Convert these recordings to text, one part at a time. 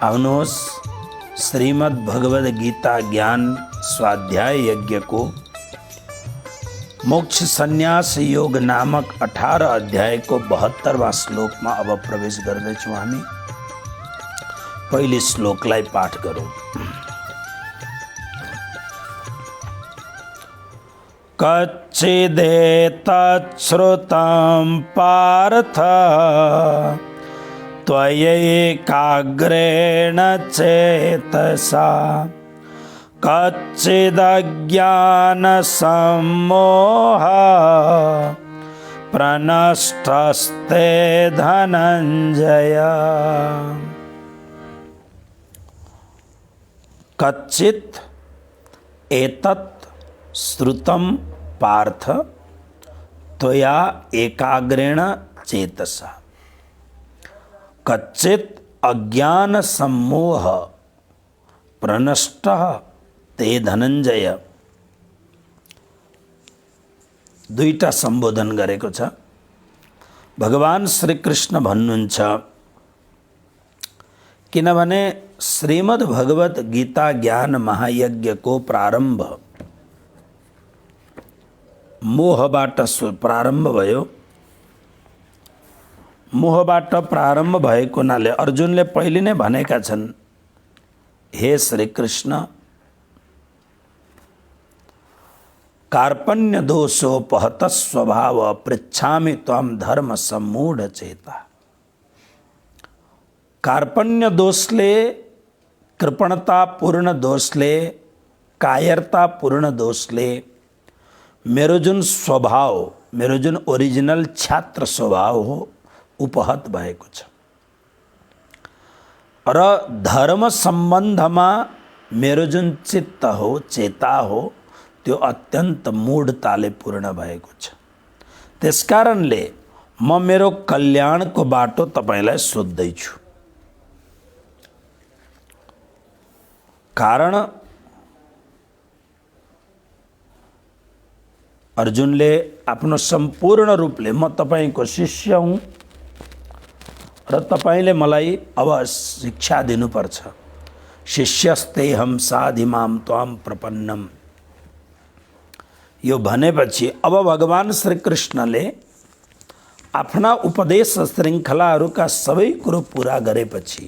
आउनुहोस् श्रीमद् भगवद गीता ज्ञान स्वाध्याय यज्ञ को मोक्ष संन्यास योग नामक 18 अध्याय को 72वां श्लोक में अब प्रवेश गर्दैछौं। हामी पहिले श्लोकलाई पाठ गरौं। कच्चिदेतच्छ्रुतं पार्थ त्वयैकाग्रेण चेतसा कच्चिदज्ञानसम्मोहः प्रनष्टस्ते धनञ्जय। कच्चित् एतत् श्रुतं पार्थ त्वया एकाग्रेण चेतसा कच्चित् अज्ञान सम्मोह प्रनष्टः ते धनञ्जय। दुईटा सम्बोधन गरेको छ। भगवान श्री कृष्ण भन्नुहुन्छ, किनभने श्रीमद् भगवत गीता ज्ञान महायज्ञ को प्रारम्भ मोहबाट प्रारम्भ भयो। मोहबाट प्रारम्भ भएको हुनाले अर्जुनले पहिले नै भनेका छन्, हे श्री कृष्ण, कार्पण्य दोषोपहत स्वभाव पृच्छामि त्वं धर्म सम्मूढ़ चेता। कार्पण्य दोषले, कृपणता पूर्ण दोषले, कायरता पूर्ण दोषले मेरो जुन स्वभाव, मेरो जुन ओरिजिनल छात्र स्वभाव हो उपहत भएको छ र धर्म सम्बन्धमा मेरो जुन चित्त हो, चेता हो, त्यो अत्यन्त मूढताले पूर्ण भएको छ। त्यसकारणले म मेरो कल्याणको बाटो तपाईलाई सोध्दैछु। कारण अर्जुनले आफ्नो सम्पूर्ण रूपले म तपाईको शिष्य हुँ र तपाईले मलाई अब शिक्षा दिनुपर्छ। शिष्यस्तेहं साधिमां त्वां प्रपन्नम। यो भनेपछि अब भगवान श्री कृष्णले आफ्ना उपदेश श्रृङ्खलाहरूका सबै कुरो पूरा गरेपछि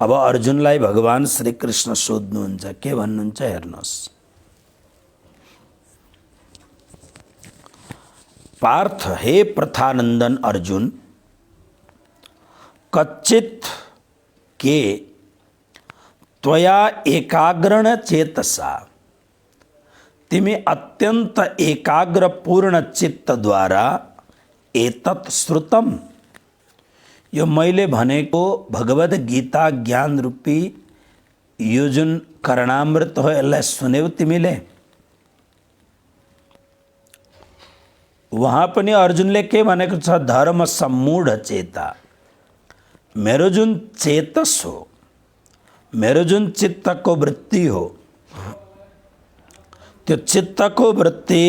अब अर्जुनलाई भगवान श्री कृष्ण सोध्नुहुन्छ। के भन्नुहुन्छ हेर्नुहोस्। पार्थ, हे प्रथानन्दन अर्जुन, कच्चित् के त्वया एकाग्रेण चेतसा, तिमी अत्यन्त एकाग्र पूर्ण चित्त द्वारा एतत् श्रुतम, यो मैले भनेको भगवद गीता ज्ञान रूपी यो जुन कर्णामृत हो यसलाई सुन्यौ तिमीले। वहाँ पनि अर्जुनले के भनेको छ, धर्म सम्मूढ़ चेता। मेरो जुन चेतस हो, मेरो जुन चित्तको वृत्ति हो, त्यो चित्तको वृत्ति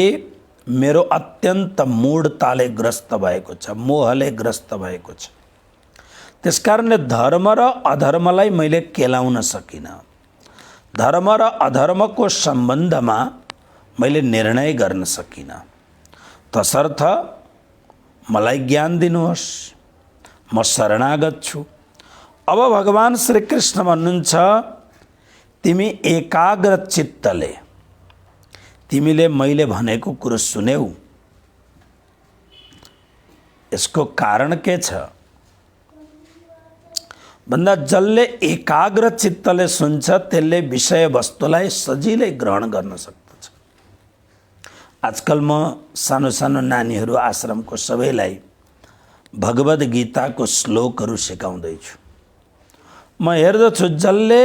मेरो अत्यन्त मूढताले ग्रस्त भएको छ, मोहले ग्रस्त भएको छ। त्यसकारणले धर्म र अधर्मलाई मैले केलाउन सकिनँ। धर्म र अधर्मको सम्बन्धमा मैले निर्णय गर्न सकिनँ। तसर्थ मलाई ज्ञान दिनुहोस्, म शरणागत छु। अब भगवान श्री कृष्ण भन्नुहुन्छ, तिमी एकाग्र चित्तले तिमीले मैले भनेको कुरो सुन्यौ। यसको कारण के छ भन्दा जसले एकाग्र चित्तले सुन्छ त्यसले विषय वस्तुलाई सजिलै ग्रहण गर्न सक्दछ। आजकल म सानो सानो नानीहरू आश्रमको सबैलाई भगवद गीताको श्लोकहरू सिकाउँदैछु। म हेर्दछु जसले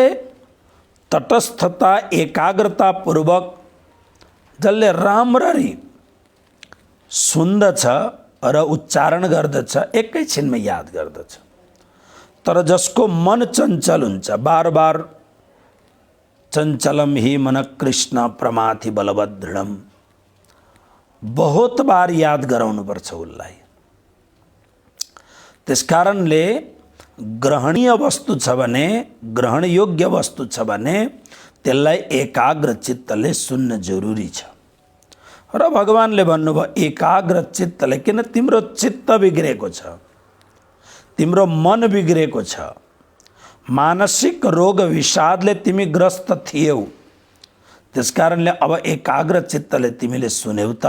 तटस्थता एकाग्रता पूर्वक जसले राम्ररी सुन्दछ र उच्चारण गर्दछ एकैछिनमा याद गर्दछ। तर जसको मन चञ्चल हुन्छ, बार बार चञ्चलम हि मन कृष्ण प्रमाथि बलवत् दृढम, बहुत बार याद गराउनुपर्छ उसलाई। त्यसकारणले ग्रहणीय वस्तु छ भने, ग्रहण योग्य वस्तु छ भने त्यसलाई एकाग्र चित्तले सुन्न जरुरी छ। र भगवानले भन्नुभयो एकाग्र चित्तले, किन तिम्रो चित्त बिग्रेको छ, तिम्रो मन बिग्रेको छ, मानसिक रोग विषादले तिमी ग्रस्त थियौ, त्यसकारणले अब एकाग्र चित्तले तिमीले सुन्यौ त।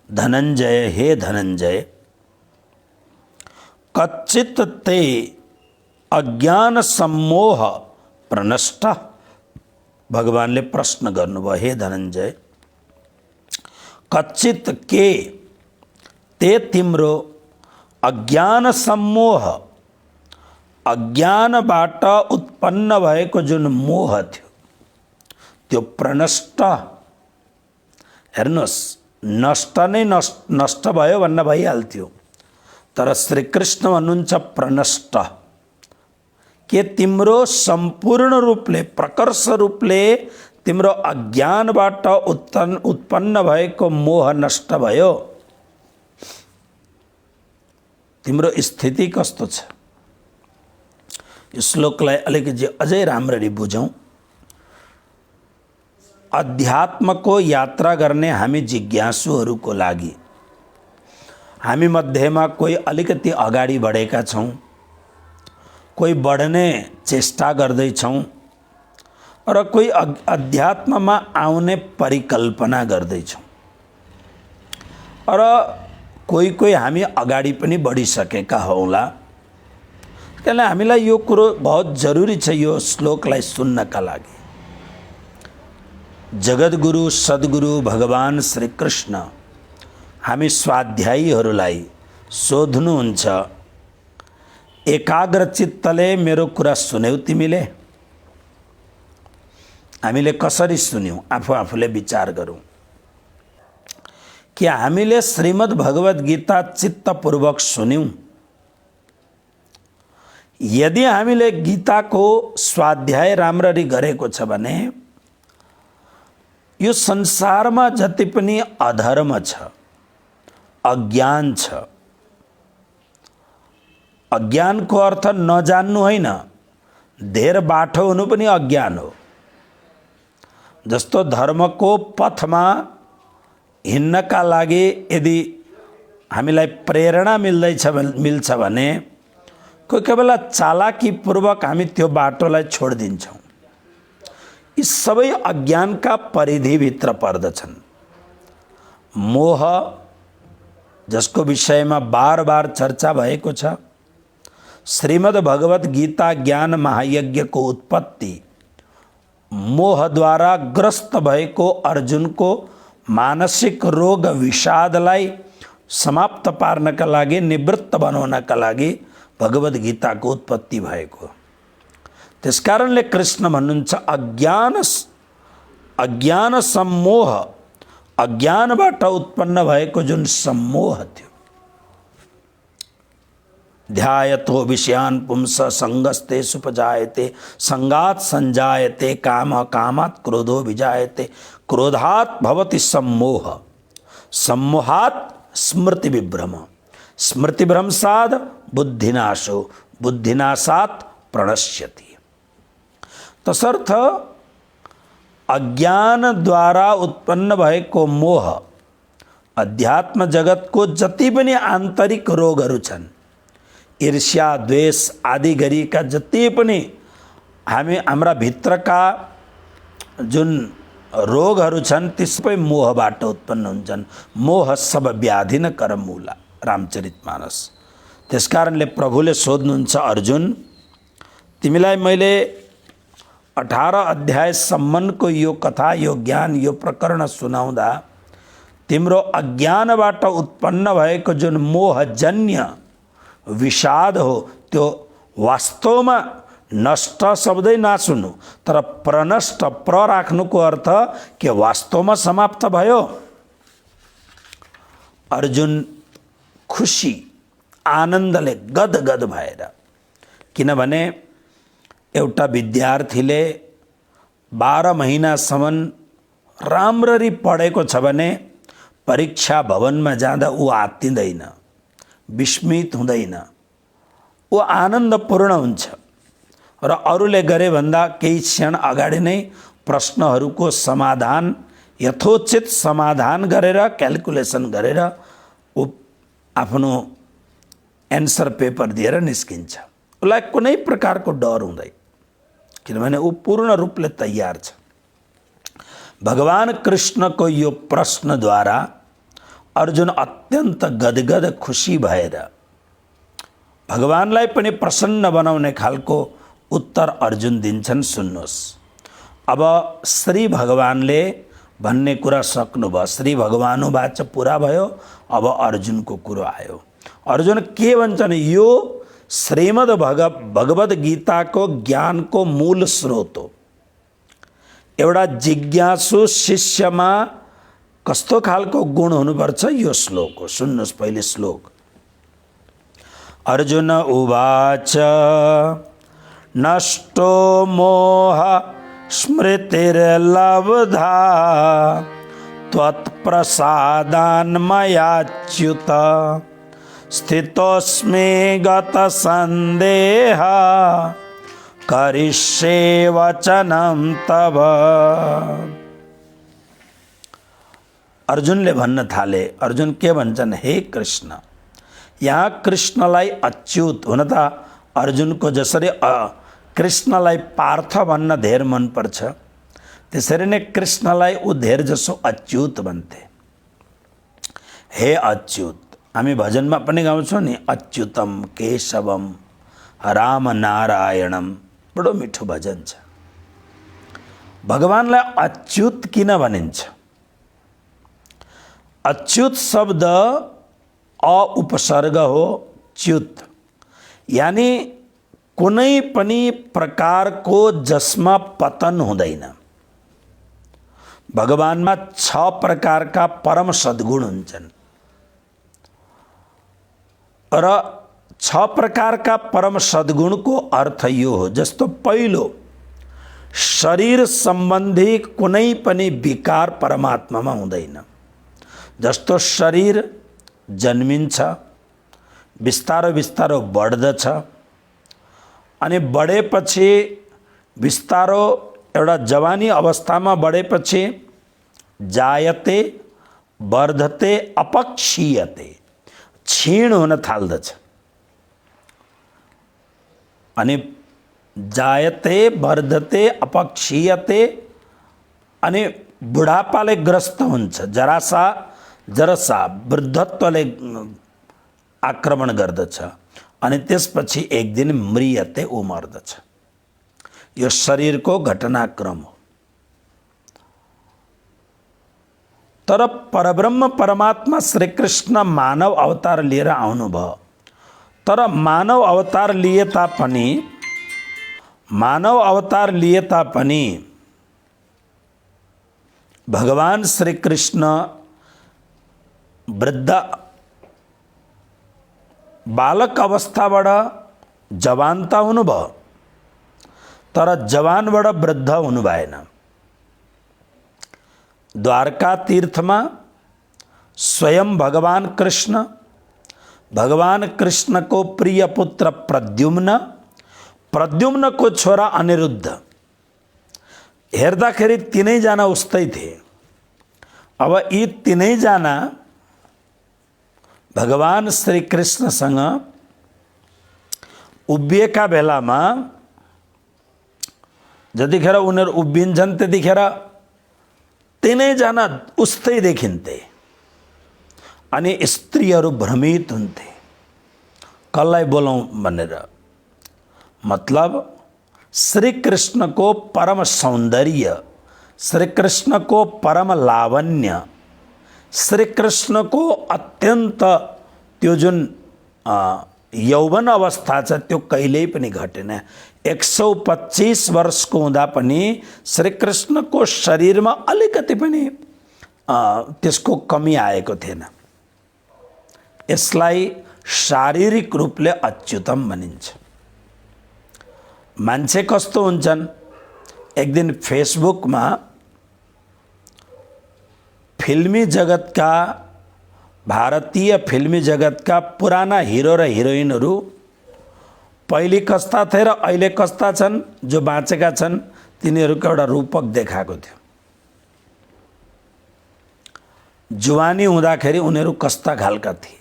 धनञ्जय, हे धनञ्जय, कच्चित ते अज्ञान सम्मोह प्रनष्ट। भगवानले प्रश्न गर्नुभयो, हे धनञ्जय, कच्चित के ते तिम्रो अज्ञान सम्मोह, अज्ञानबाट उत्पन्न भएको जुन मोह थियो त्यो प्रनष्ट। हेर्नुहोस्, नष्ट नै नष्ट भयो भन्न भइहाल्थ्यो, तर श्रीकृष्ण भन्नुहुन्छ प्रनष्ट। के तिम्रो सम्पूर्ण रूपले, प्रकर्ष रूपले तिम्रो अज्ञानबाट उत्पन्न भएको मोह नष्ट भयो। तिम्रो स्थिति कस्तो छ? यो श्लोकलाई अलिकति अझै राम्ररी बुझौँ। अध्यात्मको यात्रा गर्ने हामी जिज्ञासुहरूको लागि हामी मध्येमा कोही अलिकति अगाडि बढेका छौँ, कोही बढ्ने चेष्टा गर्दैछौँ र कोही अध्यात्ममा आउने परिकल्पना गर्दैछौँ र कोही कोही हामी अगाडि पनि बढिसकेका हौला। त्यसले हामीलाई यो कुरो बहुत जरुरी छ यो श्लोकलाई सुन्नका लागि। जगद्गुरु सद्गुरु भगवान श्री कृष्ण हामी स्वाध्यायीहरूलाई सोध्नुहुन्छ, एकाग्र चित्तले मेरो कुरा सुन्यौ तिमीले? हामीले कसरी सुन्यौं? आफूले विचार गरौँ कि हामीले श्रीमद् भगवत गीता चित्तपूर्वक सुन्यौं? यदि हामीले गीताको स्वाध्याय राम्ररी गरेको छ भने यो संसारमा जति पनि अधर्म छ, अज्ञान छ, अज्ञानको अर्थ नजान्नु होइन, धेर बाठो हुनु पनि अज्ञान हो। जस्तो धर्मको पथमा हिँड्नका लागि यदि हामीलाई प्रेरणा मिल्छ भने कोही बेला चालाकीपूर्वक हामी त्यो बाटोलाई छोडिदिन्छौँ। यी सबै अज्ञानका परिधिभित्र पर्दछन्। मोह, जसको विषयमा बार बार चर्चा भएको छ, श्रीमद् भगवत गीता ज्ञान महायज्ञको उत्पत्ति मोहद्वारा ग्रस्त भएको अर्जुनको मानसिक रोग विषादलाई समाप्त पार्नका लागि, निवृत्त बनाउनका लागि भगवत गीताको उत्पत्ति भएको। त्यसकारणले कृष्ण भन्नुहुन्छ अज्ञान सम्मोह, अज्ञानबाट उत्पन्न भएको जुन सम्मोह थियो, ध्यायतो विषयान् पुंस संगस्ते सुपजायते, संगात संजायते काम, कामात् क्रोधो विजायते, क्रोधात् भवति सम्मोह, सम्मोहात् स्मृति विभ्रम, स्मृति भ्रंशात् बुद्धिनाशो, बुद्धिनाशात् प्रणश्यति। तसर्थ अज्ञान द्वारा उत्पन्न भएको मोह, अध्यात्म जगतको जति पनि आन्तरिक रोगहरू छन्, ईर्ष्या द्वेष आदि गरीका जति पनि हाम्रा भित्रका जुन रोगहरू छन् ती सबै मोहबाट उत्पन्न हुन्छन्। मोह सब व्याधि न कर मूला, रामचरितमानस। त्यसकारणले प्रभुले सोध्नुहुन्छ, अर्जुन तिमीलाई मैले 18 अध्यायसम्मको यो कथा, यो ज्ञान, यो प्रकरण सुनाउँदा तिम्रो अज्ञानबाट उत्पन्न भएको जुन मोहजन्य विषाद हो त्यो वास्तवमा नष्ट शब्दै नसुन्नु, तर प्रनष्ट, प्र राख्नुको अर्थ के वास्तवमा समाप्त भयो। अर्जुन खुसी आनन्दले गदगद भएर, किनभने एउटा विद्यार्थीले 12 महिनासम्म राम्ररी पढेको छ भने परीक्षा भवनमा जाँदा ऊ आत्तिँदैन, विस्मित हुँदैन, ऊ आनन्दपूर्ण हुन्छ र अरूले गरे भन्दा केही क्षण अगाडि नै प्रश्नहरूको समाधान, यथोचित समाधान गरेर क्याल्कुलेसन गरेर ऊ आफ्नो एन्सर पेपर दिएर निस्किन्छ। उसलाई कुनै प्रकारको डर हुँदैन, किनभने ऊ पूर्ण रूपले तयार छ। भगवान कृष्णको यो प्रश्नद्वारा अर्जुन अत्यन्त गदगद खुसी भएर भगवानलाई पनि प्रसन्न बनाउने खालको उत्तर अर्जुन दिन्छन्। सुन्नुहोस्, अब श्री भगवानले भन्ने कुरा सक्नुभयो, श्री भगवानुवाच पुरा भयो। अब अर्जुनको कुरो आयो। अर्जुन के भन्छन्? यो श्रीमद् भगवद् गीताको ज्ञानको मूल स्रोत हो। एउटा जिज्ञासु शिष्यमा कस्तो खालको गुण हुनुपर्छ यो श्लोक हो। सुन्नुहोस् पहिले श्लोक। अर्जुन उवाच नष्टो मोह स्मृतिर्लब्धा त्वत्प्रसादान्मयाच्युत स्थितोऽस्मि गतसन्देह करिष्ये वचनं तव। अर्जुनले भन्न थाले। अर्जुन के भन्छन्? हे कृष्ण, यहाँ कृष्णलाई अच्युत, हुन त अर्जुनको जसरी कृष्णलाई पार्थ भन्न धेर मनपर्छ, त्यसरी नै कृष्णलाई ऊ धेर जसो अच्युत भन्थे। हे अच्युत, हामी भजनमा पनि गाउँछौँ नि, अच्युतम केशवम राम नारायणम, बडो मिठो भजन छ। भगवानलाई अच्युत किन भनिन्छ? अच्युत शब्द अ उपसर्ग हो, च्युत यानी कुनै पनि प्रकारको जसमा पतन हुँदैन। भगवानमा 6 प्रकारका परम सद्गुण हुन्छन् र 6 प्रकारका परम सद्गुणको अर्थ यो हो। जस्तो पहिलो, शरीर सम्बन्धी कुनै पनि विकार परमात्मामा हुँदैन। जस्तो शरीर जन्मिन्छ, बिस्तारो बिस्तारो बढ्दछ, अनि बढेपछि बिस्तारो एउटा जवानी अवस्थामा बढेपछि जायते वर्धते अपक्षीयते, क्षीण हुन थाल्दछ। अनि जायते वर्धते अपक्षीयते, अनि बुढापाले ग्रस्त हुन्छ, जरसा वृद्धत्वले आक्रमण गर्दछ, अनि त्यसपछि एक दिन मृयते, ऊ मर्दछ। यो शरीरको घटनाक्रम हो। तर परब्रह्म परमात्मा श्री कृष्ण मानव अवतार लिएर आउनुभयो। तर मानव अवतार लिए तापनि भगवान श्री कृष्ण वृद्ध बालक अवस्थाबाट जवानता हुनुभयो, तर जवानबाट वृद्ध हुनु भएन। द्वारका तीर्थमा स्वयं भगवान कृष्णको प्रिय पुत्र प्रद्युम्नको छोरा अनिरुद्ध, हेर्दाखेरि तीनैजना उस्तै थिए। अब यी तीनैजना भगवान श्री कृष्णसँग उभिएका बेलामा जतिखेर उनीहरू उभिन्छन् त्यतिखेर तीनैजना उस्तै देखिन्थे। अनि स्त्रीहरू भ्रमित हुन्थे, कसलाई बोलाउँ भनेर। मतलब श्री कृष्णको परम सौन्दर्य, श्री कृष्णको परम लावण्य, श्री कृष्णको अत्यन्त त्यो जुन यौवन अवस्था छ त्यो कहिल्यै पनि घटेन। 125 वर्षको हुँदा पनि श्री कृष्णको शरीरमा अलिकति पनि त्यसको कमी आएको थिएन। यसलाई शारीरिक रूपले अच्युतम भनिन्छ। मान्छे कस्तो हुन्छन्? एक दिन फेसबुकमा फिल्मी जगतका भारतीय फिल्मी जगतका पुराना हिरो र हिरोइनहरू पहिले कस्ता थिए र अहिले कस्ता छन्, जो बाँचेका छन् तिनीहरूको एउटा रूपक देखाएको थियो। जुवानी हुँदाखेरि उनीहरू कस्ता खालका थिए,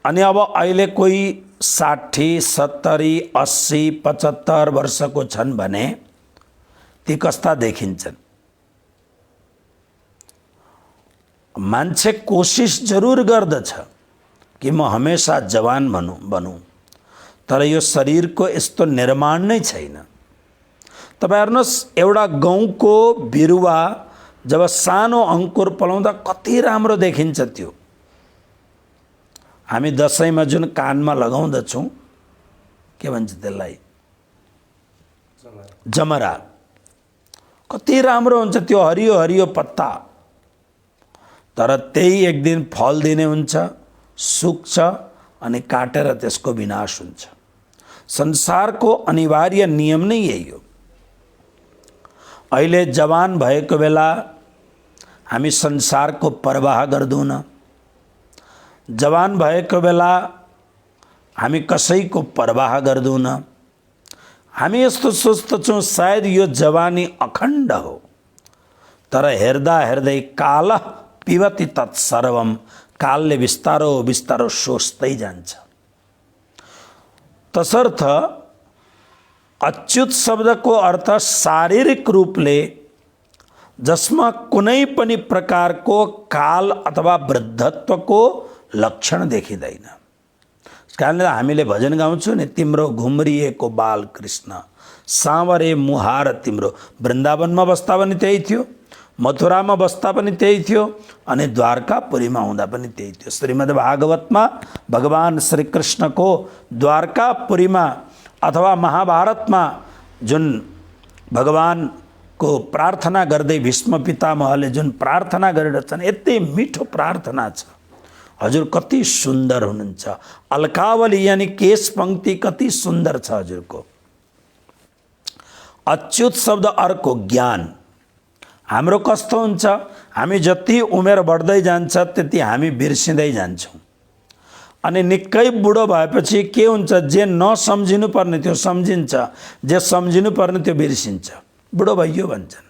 अनि अब अहिले कोही 60, 70, 80, 75 वर्षको छन् भने ती कस्ता देखिन्छन्। मान्छे कोसिस जरुर गर्दछ कि म हमेशा जवान बनूँ, तर यो शरीरको यस्तो निर्माण नै छैन। तपाईं हेर्नुहोस्, एउटा गहुँको बिरुवा जब सानो अंकुर पलाउँदा कति राम्रो देखिन्छ। त्यो हामी दशैंमा जुन कानमा लगाउँदछौँ, के भन्छ त्यसलाई, जमरा, कति राम्रो हुन्छ त्यो हरियो हरियो पत्ता। तर त्यही एक दिन फल दिने हुन्छ, सुक्छ अनि काटेर त्यसको विनाश हुन्छ। संसारको अनिवार्य नियम नै यही हो। अहिले जवान भएको बेला हामी संसारको परवाह गर्दैनौँ। जवान भएको बेला हामी कसैको परवाह गर्दैनौँ। हामी यस्तो सोच्दछौँ सायद यो जवानी अखण्ड हो, तर हेर्दा हेर्दै काल पिबति तत्सर्वम, कालले बिस्तारो बिस्तारो सोच्दै जान्छ। तसर्थ अच्युत शब्दको अर्थ शारीरिक रूपले जसमा कुनै पनि प्रकारको काल अथवा वृद्धत्वको लक्षण देखिँदैन। त्यस कारणले हामीले भजन गाउँछौँ नि, तिम्रो घुम्रिएको बाल कृष्ण साँवरे मुहार तिम्रो। वृन्दावनमा बस्दा पनि त्यही थियो, मथुरामा बस्दा पनि त्यही थियो, अनि द्वारकापुरीमा हुँदा पनि त्यही थियो। श्रीमद् भागवतमा भगवान श्री कृष्णको द्वारकापुरीमा अथवा महाभारतमा जुन भगवानको प्रार्थना गर्दै भीष्म पितामहले जुन प्रार्थना गरिरहेछन्, यति मिठो प्रार्थना छ। हजुर कति सुन्दर हुनुहुन्छ। अलकावली यानी केश पंक्ति कति सुन्दर छ हजुरको। अच्युत शब्द अर्को ज्ञान। हाम्रो कस्तो हुन्छ, हामी जति उमेर बढ्दै जान्छ त्यति हामी बिर्सिँदै जान्छौँ। अनि निकै बुढो भएपछि के हुन्छ, जे नसम्झिनु पर्ने त्यो सम्झिन्छ, जे सम्झिनु पर्ने त्यो बिर्सिन्छ। बुढो भइयो भन्छन्,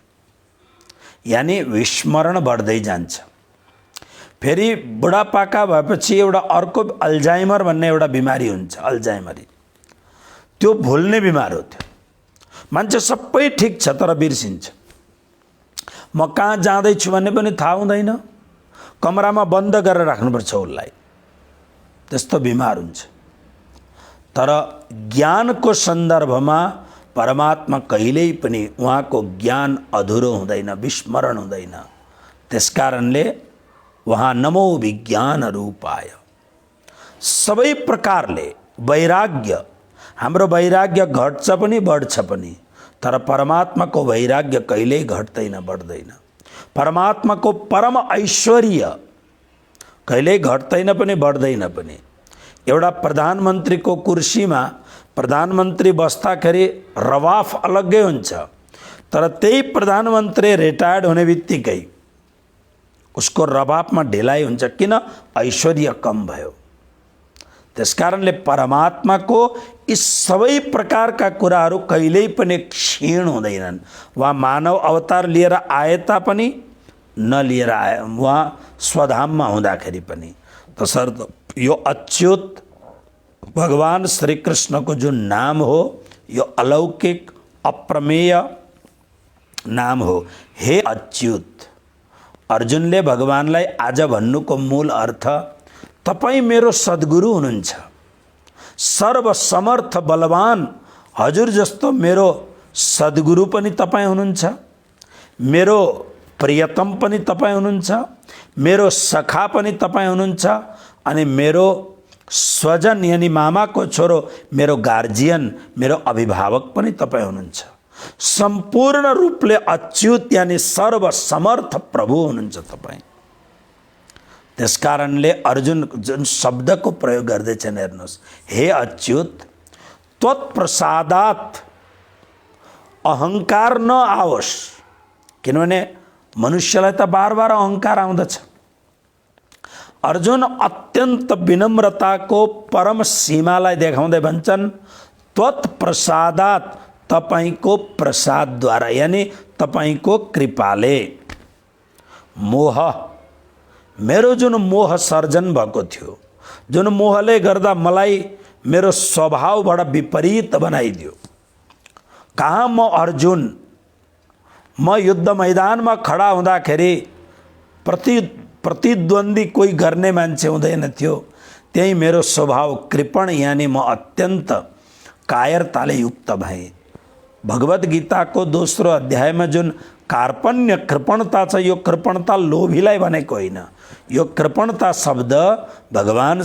यानी विस्मरण बढ्दै जान्छ। फेरि बुढापाका भएपछि एउटा अर्को अल्जाइमर भन्ने एउटा बिमारी हुन्छ, अल्जाइमरी। त्यो भुल्ने बिमार हो। त्यो मान्छे सबै ठिक छ तर बिर्सिन्छ। म कहाँ जाँदैछु भन्ने पनि थाहा हुँदैन, कमरामा बन्द गरेर राख्नुपर्छ उसलाई, त्यस्तो बिमार हुन्छ। तर ज्ञानको सन्दर्भमा परमात्मा कहिल्यै पनि उहाँको ज्ञान अधुरो हुँदैन, विस्मरण हुँदैन। त्यसकारणले उहाँ नमो विज्ञान रूपाय। सबै प्रकारले वैराग्य, हाम्रो वैराग्य घट्छ पनि बढ्छ पनि, तर परमात्माको वैराग्य कहिल्यै घट्दैन बढ्दैन। परमात्माको परम ऐश्वर्य कहिल्यै घट्दैन पनि बढ्दैन पनि। एउटा प्रधानमन्त्रीको कुर्सीमा प्रधानमन्त्री बस्दाखेरि रवाफ अलग्गै हुन्छ, तर त्यही प्रधानमन्त्री रिटायर्ड हुने बित्तिकै उसको रवाफमा ढिलाइ हुन्छ। किन? ऐश्वर्य कम भयो। त्यसकारणले परमात्माको यी सबै प्रकारका कुराहरू कहिल्यै पनि क्षीण हुँदैनन्। उहाँ मानव अवतार लिएर आए तापनि नलिएर आए, उहाँ स्वधाममा हुँदाखेरि पनि। तसर्थ यो अच्युत भगवान श्री कृष्णको जुन नाम हो, यो अलौकिक अप्रमेय नाम हो। हे अच्युत, अर्जुनले भगवानलाई आज भन्नुको मूल अर्थ, तपाईँ मेरो सद्गुरु हुनुहुन्छ, सर्वसमर्थ बलवान हजुर जस्तो मेरो सद्गुरु पनि तपाईँ हुनुहुन्छ, मेरो प्रियतम पनि तपाईँ हुनुहुन्छ, मेरो सखा पनि तपाईँ हुनुहुन्छ, अनि मेरो स्वजन यानी मामाको छोरो, मेरो गार्जियन, मेरो अभिभावक पनि तपाईँ हुनुहुन्छ। सम्पूर्ण रूपले अच्युत यानी सर्वसमर्थ प्रभु हुनुहुन्छ तपाईँ। त्यसकारणले अर्जुन जुन शब्दको प्रयोग गर्दैछन् हेर्नुहोस्, हे अच्युत, त्वत्प्रसादात् अहङ्कार नआओस्। किनभने मनुष्यलाई त बार बार अहङ्कार आउँदछ। अर्जुन अत्यंत विनम्रताको परम सीमालाई देखाउँदै भन्छन् त्वत्प्रसादात, तपाईको प्रसादद्वारा यानी तपाईको कृपाले। मोह, मेरो जुन मोह सर्जन भएको थियो, जुन मोहले गर्दा मलाई मेरो स्वभावबाट विपरीत बनाइदियो। कहाँ म अर्जुन, म युद्ध मैदानमा खडा हुँदाखेरि प्रतिद्वन्दी कोही गर्ने मान्छे हुँदैन थियो, त्यही मेरो स्वभाव कृपण यानी म अत्यन्त कायरताले युक्त भएँ। भगवत गीताको दोस्रो अध्यायमा जुन कार्पण्य कृपणता छ, यो कृपणता लोभीलाई भनेको होइन। यो कृपणता शब्द भगवान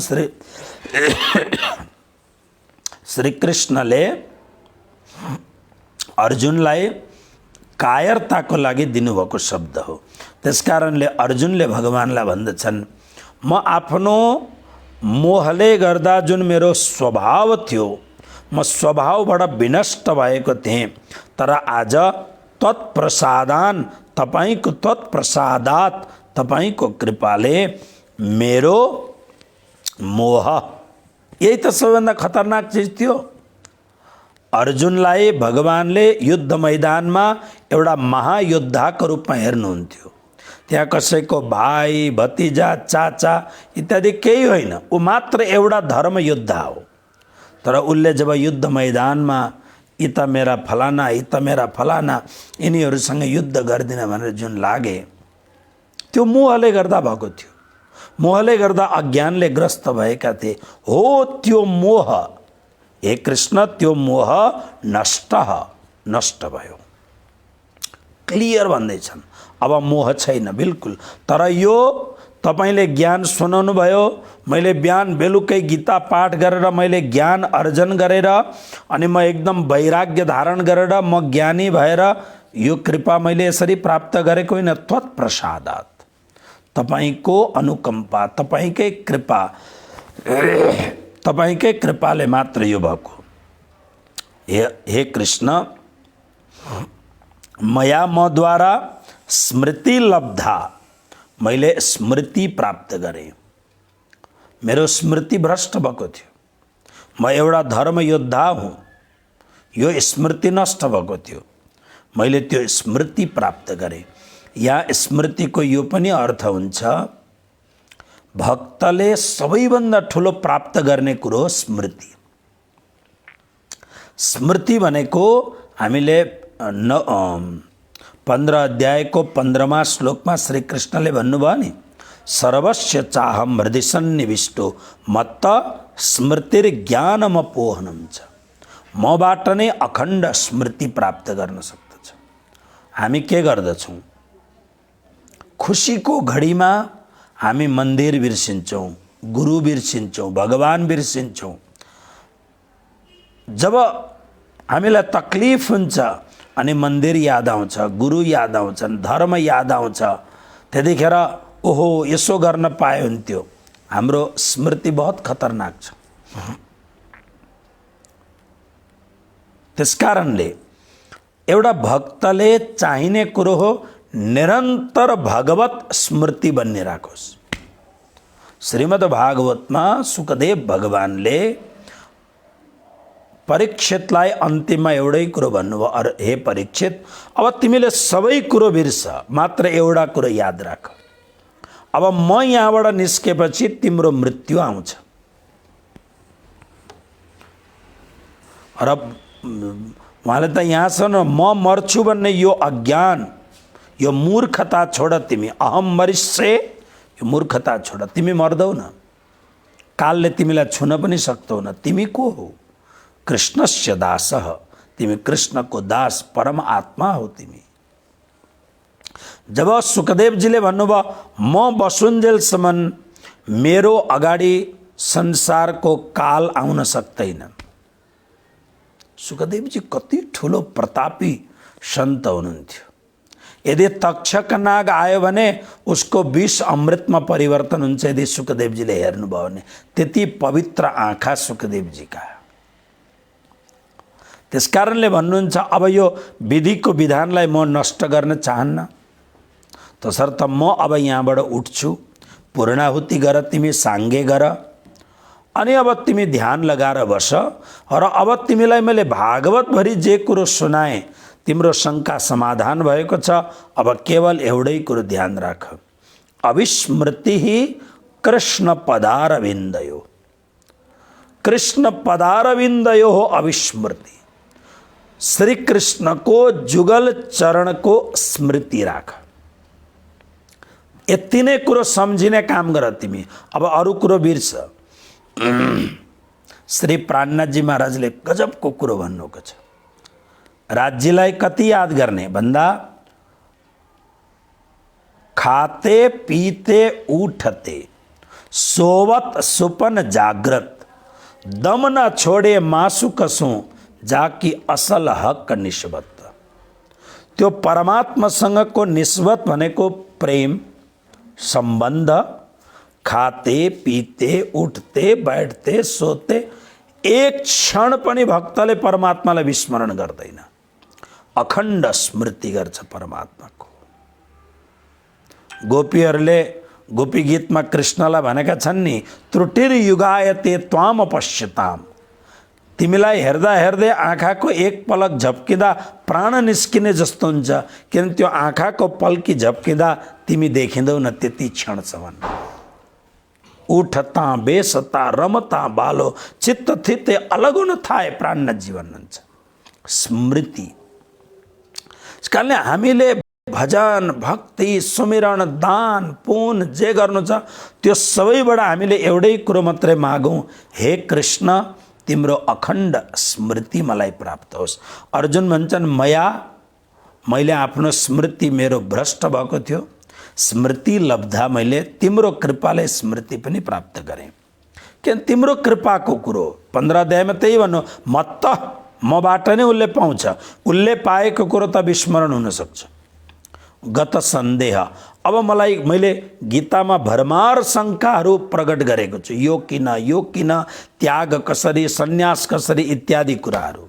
श्री कृष्णले अर्जुनलाई कायरताको लागि दिनुभएको शब्द हो। त्यसकारणले अर्जुनले भगवानलाई भन्दछन् म आफ्नो मोहले गर्दा जुन मेरो स्वभाव थियो, म स्वभावबाट विनष्ट भएको थिएँ, तर आज तत्प्रसादान, तपाईको तत्प्रसादात, तपाईको कृपाले मेरो मोह, यही त सबैभन्दा खतरनाक चिज थियो। अर्जुनलाई भगवानले युद्ध मैदानमा एउटा महायोद्धाको रूपमा हेर्नुहुन्थ्यो। त्यहाँ कसैको भाइ, भतिजा, चाचा इत्यादि केही होइन, ऊ मात्र एउटा धर्म योद्धा हो। तर उसले जब युद्ध मैदानमा यी त मेरा फलाना, यी त मेरा फलाना, यिनीहरूसँग युद्ध गर्दिन भनेर जुन लागे, त्यो मोहले गर्दा भएको थियो। मोहले गर्दा अज्ञानले ग्रस्त भएका थिए। हो त्यो मोह, हे कृष्ण, त्यो मोह नष्ट भयो। क्लियर भन्दैछन्, अब मोह छैन बिल्कुल। तर यो तपाईले ज्ञान सुनाउनु भयो, मैले बिहान बेलुकै गीता पाठ गरेर मैले ज्ञान अर्जन गरेर अनि म एकदम वैराग्य धारण गरेर म ज्ञानी भएर यो कृपा मैले यसरी प्राप्त गरेको होइन। त्वत्प्रसादात, तपाईको अनुकम्पा, तपाईकै कृपा, तपाईकै कृपाले मात्र यो भएको। हे कृष्ण, मया मद्वारा स्मृति लब्धा, मैले स्मृति प्राप्त गरेँ। मेरो स्मृति भ्रष्ट भएको थियो। म एउटा धर्म योद्धा हुँ, यो स्मृति नष्ट भएको थियो, मैले त्यो स्मृति प्राप्त गरेँ। यहाँ स्मृतिको यो पनि अर्थ हुन्छ, भक्तले सबैभन्दा ठुलो प्राप्त गर्ने कुरो स्मृति। स्मृति भनेको हामीले 15 अध्यायको 15वां श्लोकमा श्री कृष्णले भन्नुभयो नि, सर्वस्य चाहम हृदि सन्निविष्टो मत्त स्मृतिर ज्ञानमपोहनम छ। मबाट नै अखण्ड स्मृति प्राप्त गर्न सक्दछ। हामी के गर्दछौँ? खुसीको घडीमा हामी मन्दिर बिर्सिन्छौँ, गुरु बिर्सिन्छौँ, भगवान बिर्सिन्छौँ। जब हामीलाई तकलिफ हुन्छ अनि मन्दिर याद आउँछ, गुरु याद आउँछन्, धर्म याद आउँछ, त्यतिखेर ओहो यसो गर्न पाए हुन्थ्यो। हाम्रो स्मृति बहुत खतरनाक छ। त्यसकारणले एउटा भक्तले चाहिने कुरो हो निरन्तर भगवत स्मृति बन्ने राखोस्। श्रीमद् भागवतमा सुखदेव भगवानले परीक्षितलाई अन्तिममा एउटै कुरो भन्नुभयो, हे परीक्षित, अब तिमीले सबै कुरो बिर्स, मात्र एउटा कुरो याद राख। अब म यहाँबाट निस्केपछि तिम्रो मृत्यु आउँछ। र उहाँले त यहाँसँग म मर्छु भन्ने यो अज्ञान, यो मूर्खता छोड तिमी। अहम मरिष्ये, यो मूर्खता छोड। तिमी मर्दौ न, कालले तिमीलाई छुन पनि सक्दौ न। तिमी को हो? कृष्णस्य दासः, तिमी कृष्णको दास, परम आत्मा हो तिमी। जब सुखदेवजीले भन्नुभयो म बसुन्जेलसम्म मेरो अगाडि संसारको काल आउन सक्दैन। सुखदेवजी कति ठुलो प्रतापी सन्त हुनुहुन्थ्यो। यदि तक्षक नाग आयो भने उसको विष अमृतमा परिवर्तन हुन्छ। यदि सुखदेवजीले हेर्नुभयो भने त्यति पवित्र आँखा सुखदेवजीका। त्यसकारणले भन्नुहुन्छ अब यो विधिको विधानलाई म नष्ट गर्न चाहन्न, तसर्थ म अब यहाँबाट उठ्छु। पूर्णाहुति गर, तिमी साङ्गे गर, अनि अब तिमी ध्यान लगाएर बस र अब तिमीलाई मैले भागवतभरि जे कुरो सुनाएँ तिम्रो शङ्का समाधान भएको छ। अब केवल एउटै कुरो ध्यान राख, अविस्मृति कृष्ण पदारविन्दयो, कृष्ण पदारविन्दयो हो अविस्मृति। श्री कृष्ण को जुगल चरण को स्मृति राख। यति नै कुरो सम्झिने काम गर तिमी। अब अरू कुरो बिर्स। श्री प्राणनाथजी महाराजले गजबको कुरो भन्नुभएको छ। राज्यलाई कति याद गर्ने भन्दा खाते पीते उठते सोवत सुपन जाग्रत दम न छोडे मासु कसौँ जाकी असल हक निस्बत। त्यो परमात्मासँगको निस्बत भनेको प्रेम सम्बन्ध, खाते पीते उठते बैठते सोते एक क्षण पनि भक्तले परमात्मालाई विस्मरण गर्दैन, अखण्ड स्मृति गर्छ परमात्माको। गोपीहरूले गोपी गीतमा कृष्णलाई भनेका छन् नि, त्रुटिर युगायते त्वाम पश्यताम। तिमीलाई हेर्दा हेर्दै आँखाको एक पलक झप्किँदा प्राण निस्किने जस्तो हुन्छ, किन त्यो आँखाको पल्की झप्किँदा तिमी देखिँदैनौ न त्यति क्षणसम्म। उठता बेसता रमता बालो चित्त थिते अलग हुन थाए प्राणनाथजी भन्नुहुन्छ। स्मृति यसकारणले हामीले भजन भक्ति सुमिरण दान पुन जे गर्नु छ त्यो सबैबाट हामीले एउटै कुरो मात्रै मागौँ, हे कृष्ण तिम्रो अखण्ड स्मृति मलाई प्राप्त होस्। अर्जुन भन्छन् मैले आफ्नो स्मृति मेरो भ्रष्ट भएको थियो, स्मृति लब्धा मैले तिम्रो कृपाले स्मृति पनि प्राप्त गरेँ। किन तिम्रो कृपाको कुरो 15 अध्यायमा त्यही भन्नु, मत्त मबाट नै उसले पाउँछ, उसले पाएको कुरो त विस्मरण हुन सक्छ। गत सन्देह, अब मलाई मैले गीतामा भरमार शङ्काहरू प्रकट गरेको छु, यो किन त्याग कसरी सन्यास कसरी इत्यादि कुराहरू,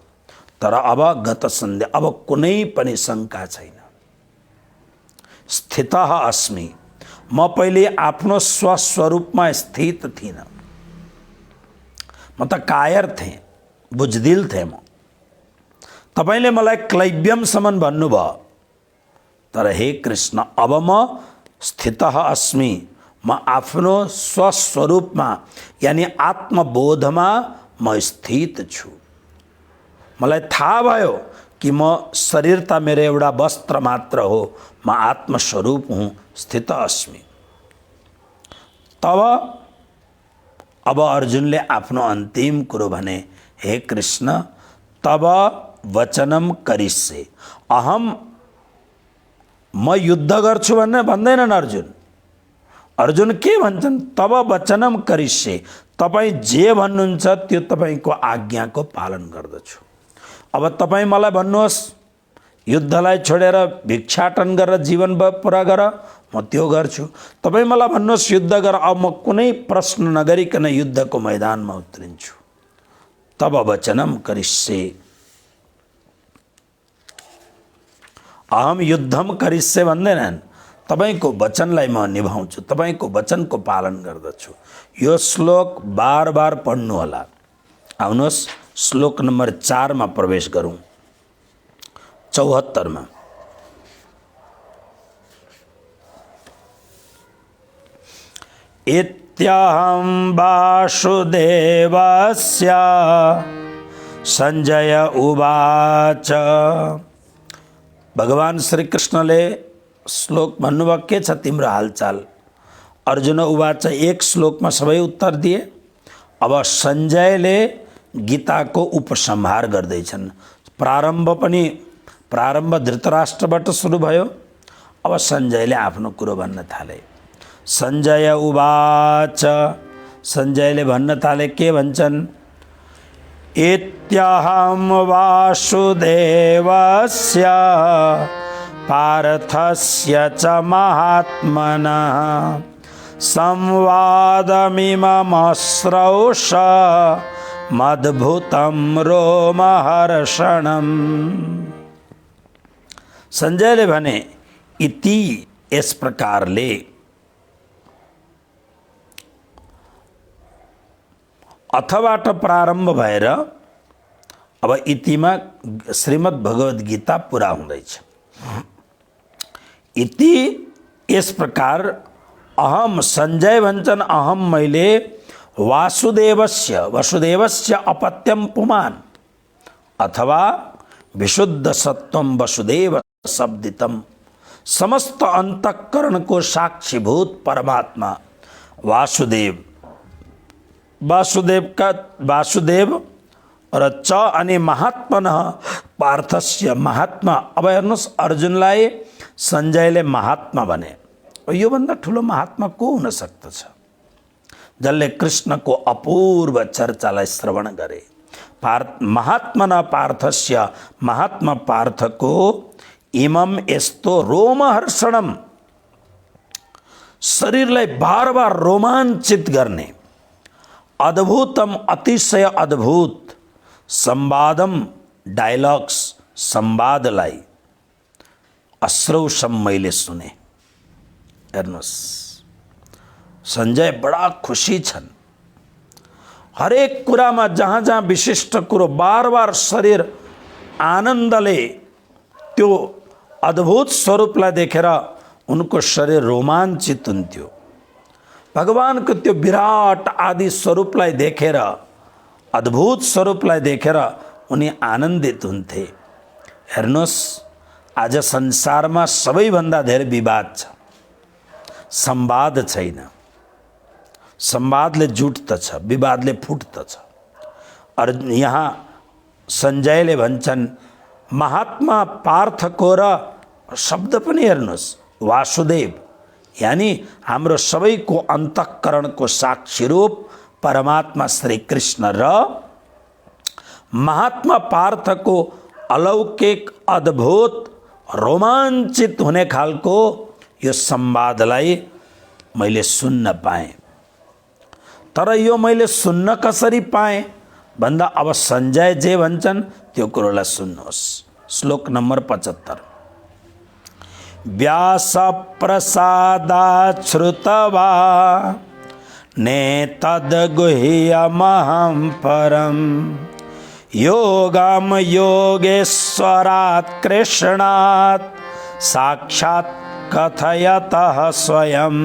तर अब गत सन्देह, अब कुनै पनि शङ्का छैन। स्थितः अस्मि, म पहिले आफ्नो स्वस्वरूपमा स्थित थिइनँ, म त कायर थिएँ, बुझदिल थिएँ म। तपाईँले मलाई क्लैब्यमसम्म भन्नुभयो, तर हे कृष्ण अब म स्थितः अस्मि, म आफ्नो स्वस्वरूपमा यानि आत्मबोधमा म स्थित छु। मलाई थाहा भयो कि म शरीर त मेरो एउटा वस्त्र मात्र हो, म आत्मस्वरूप हुँ, स्थित अस्मि। तब अब अर्जुनले आफ्नो अन्तिम कुरो भने, हे कृष्ण तब वचनम करिष्ये, म युद्ध गर्छु भन्ने भन्दैनन् अर्जुन। अर्जुन के भन्छन्, तब वचनम करिष्ये, तपाईँ जे भन्नुहुन्छ त्यो तपाईँको आज्ञाको पालन गर्दछु। अब तपाईँ मलाई भन्नुहोस् युद्धलाई छोडेर भिक्षाटन गरेर जीवन पुरा गर, म त्यो गर्छु। तपाईँ मलाई भन्नुहोस् युद्ध गर, अब म कुनै प्रश्न नगरिकन युद्धको मैदानमा उत्रिन्छु। तब वचनम करिष्ये, अहम युद्धम करिष्ये भन्दैनन्, तपाईँको वचनलाई म निभाउँछु, तपाईँको वचनको पालन गर्दछु। यो श्लोक बार बार पढ्नु होला। आउनुहोस् श्लोक नम्बर 4 मा प्रवेश गरौँ। 74 मा इत्यहं वासुदेवस्य संजय उवाच। भगवान श्री कृष्णले श्लोक भन्नुभयो, के छ तिम्रो हालचाल? अर्जुन उवाच, एक श्लोकमा सबै उत्तर दिए। अब संजयले गीताको उपसंहार गर्दैछन्। प्रारम्भ धृतराष्ट्रबाट सुरु भयो। अब संजयले आफ्नो कुरो भन्न थाले। संजय उवाच, संजयले भन्न थाले, के भन्छन्? इत्यहं वासुदेवस्य पार्थस्य च महात्मनः संवादमिममश्रौष मद्भुतं रोमहर्षणम्। संजयले भने, इति इस प्रकारले अथबाट प्रारम्भ भएर अब इतिमा श्रीमद् भगवद गीता पुरा हुँदैछ। इति इस प्रकार अहम संजय भन्छन् अहम मैले वसुदेवस्य अपत्यम पुमान अथवा विशुद्ध सत्वम वसुदेव शब्दितम समस्त अंतःकरण को साक्षीभूत परमात्मा वासुदेव र च अनि महात्मनः पार्थस्य महात्मा। अब हेर्नुहोस् अर्जुनलाई सञ्जयले महात्मा भने, योभन्दा ठुलो महात्मा को हुन सक्दछ जसले कृष्णको अपूर्व चर्चालाई श्रवण गरे। महात्मना पार्थस्य महात्मा पार्थको इमम यस्तो रोमहर्षणम शरीरलाई बार बार रोमाञ्चित गर्ने अद्भुतम अतिशय अद्भुत संवादम डायलॉग्स संवादलाई अश्रौषम मैले सुने। हेर्नुहोस् संजय बडा खुसी छन्। हरेक कुरामा जहाँ जहाँ विशिष्ट कुरो बार बार शरीर आनन्दले त्यो अद्भुत स्वरूपलाई देखेर उनको शरीर रोमाञ्चित हुन्थ्यो। भगवानको त्यो विराट आदि स्वरूपलाई देखेर अद्भुत स्वरूपलाई देखेर उनी आनन्दित हुन्थे। हेर्नुहोस् आज संसारमा सबैभन्दा धेरै विवाद छ, संवाद छैन। संवादले जुट्दछ, विवादले फुट्दछ। और यहाँ संजयले भन्छन् महात्मा पार्थको र शब्द पनि हेर्नुहोस् वासुदेव यानी हाम्रो सबैको अन्तःकरणको साक्षी रूप परमात्मा श्री कृष्ण र महात्मा पार्थको अलौकिक अद्भुत रोमाञ्चित हुने खालको यो संवादलाई मैले सुन्न पाएँ। तर यो मैले सुन्न कसरी पाएँ भन्दा अब संजय जे भन्छन् त्यो कुरोलाई सुन्नुहोस्। श्लोक नम्बर 75 व्यास प्रसादात् श्रुतवा नेतद्गुह्यमहं परं योगम योगेश्वरात् कृष्णात् साक्षात् कथयतः स्वयं।